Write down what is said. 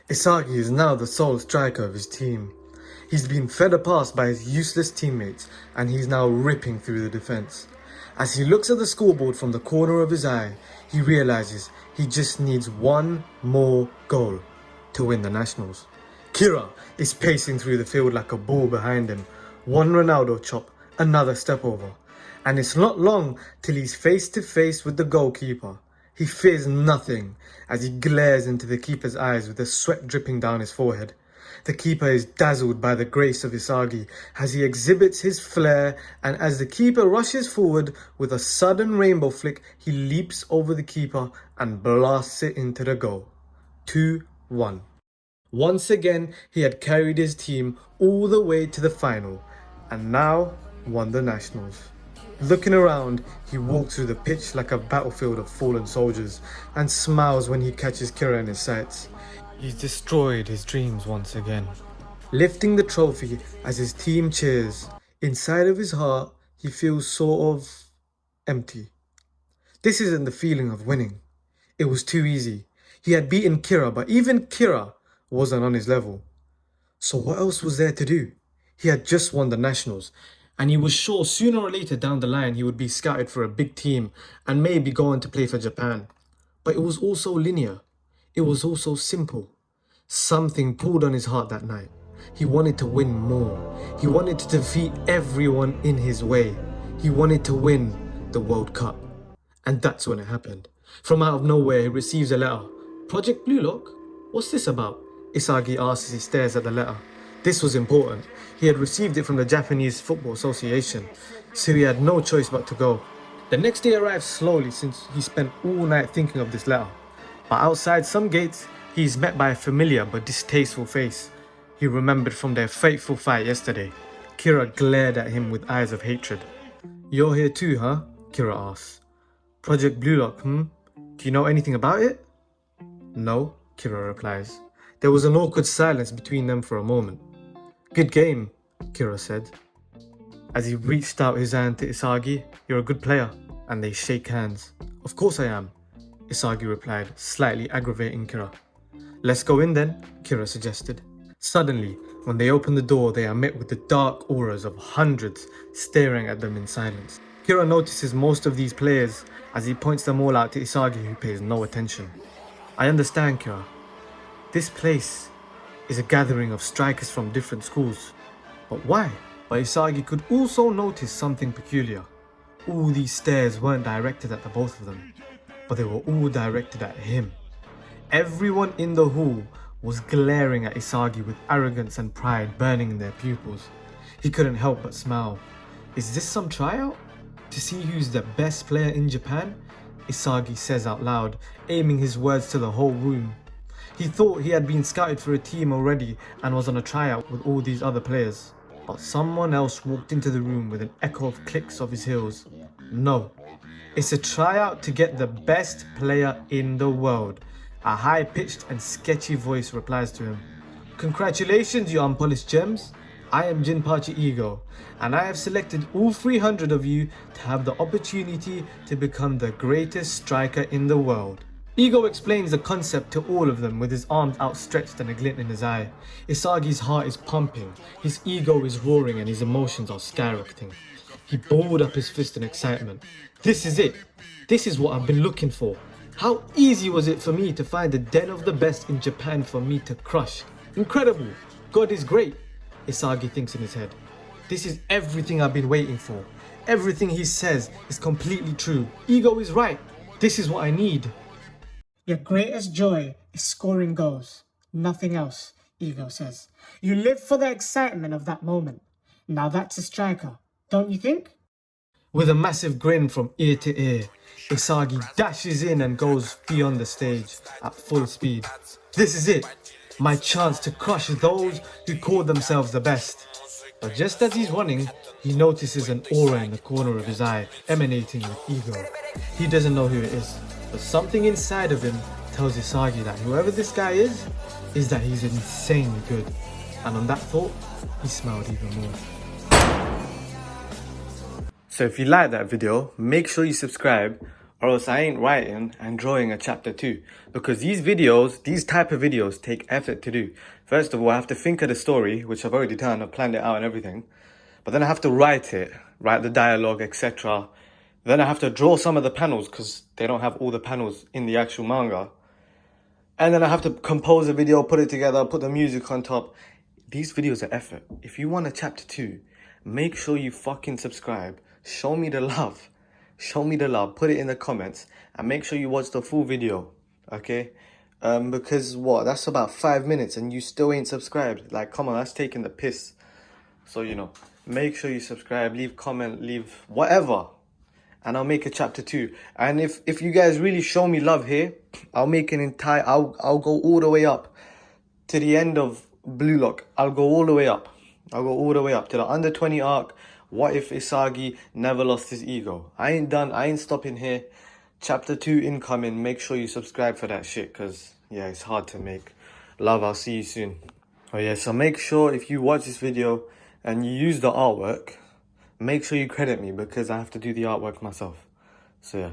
Isagi is now the sole striker of his team. He's been fed a pass by his useless teammates and he's now ripping through the defence. As he looks at the scoreboard from the corner of his eye, he realises he just needs one more goal to win the Nationals. Kira is pacing through the field like a bull behind him. One Ronaldo chop, another step over. And it's not long till he's face to face with the goalkeeper. He fears nothing as he glares into the keeper's eyes with the sweat dripping down his forehead. The keeper is dazzled by the grace of Isagi as he exhibits his flair, and as the keeper rushes forward with a sudden rainbow flick, he leaps over the keeper and blasts it into the goal. 2-1. Once again, he had carried his team all the way to the final and now won the Nationals. Looking around, he walks through the pitch like a battlefield of fallen soldiers and smiles when he catches Kira in his sights. He's destroyed his dreams once again. Lifting the trophy as his team cheers, inside of his heart, he feels sort of empty. This isn't the feeling of winning. It was too easy. He had beaten Kira, but even Kira wasn't on his level. So what else was there to do? He had just won the Nationals, and he was sure sooner or later down the line he would be scouted for a big team and maybe go on to play for Japan. But it was also linear. It was also simple. Something pulled on his heart that night. He wanted to win more. He wanted to defeat everyone in his way. He wanted to win the World Cup. And that's when it happened. From out of nowhere, he receives a letter. Project Blue Lock? What's this about? Isagi asks as he stares at the letter. This was important. He had received it from the Japanese Football Association, so he had no choice but to go. The next day arrived slowly since he spent all night thinking of this letter. But outside some gates, he is met by a familiar but distasteful face. He remembered from their fateful fight yesterday. Kira glared at him with eyes of hatred. "You're here too, huh?" Kira asks. "Project Blue Lock, Do you know anything about it?" "No," Kira replies. There was an awkward silence between them for a moment. "Good game," Kira said. As he reached out his hand to Isagi, "You're a good player," and they shake hands. "Of course I am," Isagi replied, slightly aggravating Kira. "Let's go in then," Kira suggested. Suddenly, when they open the door, they are met with the dark auras of hundreds staring at them in silence. Kira notices most of these players as he points them all out to Isagi, who pays no attention. "I understand, Kira. This place is a gathering of strikers from different schools. But why?" But Isagi could also notice something peculiar. All these stares weren't directed at the both of them, but they were all directed at him. Everyone in the hall was glaring at Isagi with arrogance and pride burning in their pupils. He couldn't help but smile. "Is this some tryout? To see who's the best player in Japan?" Isagi says out loud, aiming his words to the whole room. He thought he had been scouted for a team already and was on a tryout with all these other players. But someone else walked into the room with an echo of clicks of his heels. "No, it's a tryout to get the best player in the world." A high-pitched and sketchy voice replies to him. "Congratulations, you unpolished gems. I am Jinpachi Ego, and I have selected all 300 of you to have the opportunity to become the greatest striker in the world." Ego explains the concept to all of them with his arms outstretched and a glint in his eye. Isagi's heart is pumping, his ego is roaring, and his emotions are skyrocketing. He balled up his fist in excitement. "This is it. This is what I've been looking for. How easy was it for me to find the den of the best in Japan for me to crush? Incredible! God is great," Isagi thinks in his head. "This is everything I've been waiting for. Everything he says is completely true. Ego is right. This is what I need." "Your greatest joy is scoring goals, nothing else," Ego says. "You live for the excitement of that moment. Now that's a striker, don't you think?" With a massive grin from ear to ear, Isagi dashes in and goes beyond the stage at full speed. This is it, my chance to crush those who call themselves the best. But just as he's running, he notices an aura in the corner of his eye emanating with ego. He doesn't know who it is, but something inside of him tells Isagi that whoever this guy is that he's insanely good. And on that thought, he smiled even more. So if you like that video, make sure you subscribe. or else I ain't writing and drawing a chapter 2. Because these type of videos take effort to do. First of all, I have to think of the story, which I've already done, I've planned it out and everything. But then I have to write it, write the dialogue, etc. Then I have to draw some of the panels because they don't have all the panels in the actual manga. And then I have to compose a video, put it together, put the music on top. These videos are effort. If you want a chapter 2, make sure you fucking subscribe. Show me the love. Show me the love. Put it in the comments. And make sure you watch the full video. Okay? Because what? That's about 5 minutes and you still ain't subscribed. Like, come on, that's taking the piss. So, make sure you subscribe, leave comment, leave whatever. And I'll make a chapter 2. And if you guys really show me love here, I'll make an entire, I'll go all the way up to the end of Blue Lock. I'll go all the way up. I'll go all the way up to the under 20 arc. What if Isagi never lost his ego? I ain't done. I ain't stopping here. Chapter 2 incoming. Make sure you subscribe for that shit. Because, yeah, it's hard to make. Love, I'll see you soon. Oh, yeah, so make sure if you watch this video and you use the artwork, make sure you credit me because I have to do the artwork myself. So, yeah.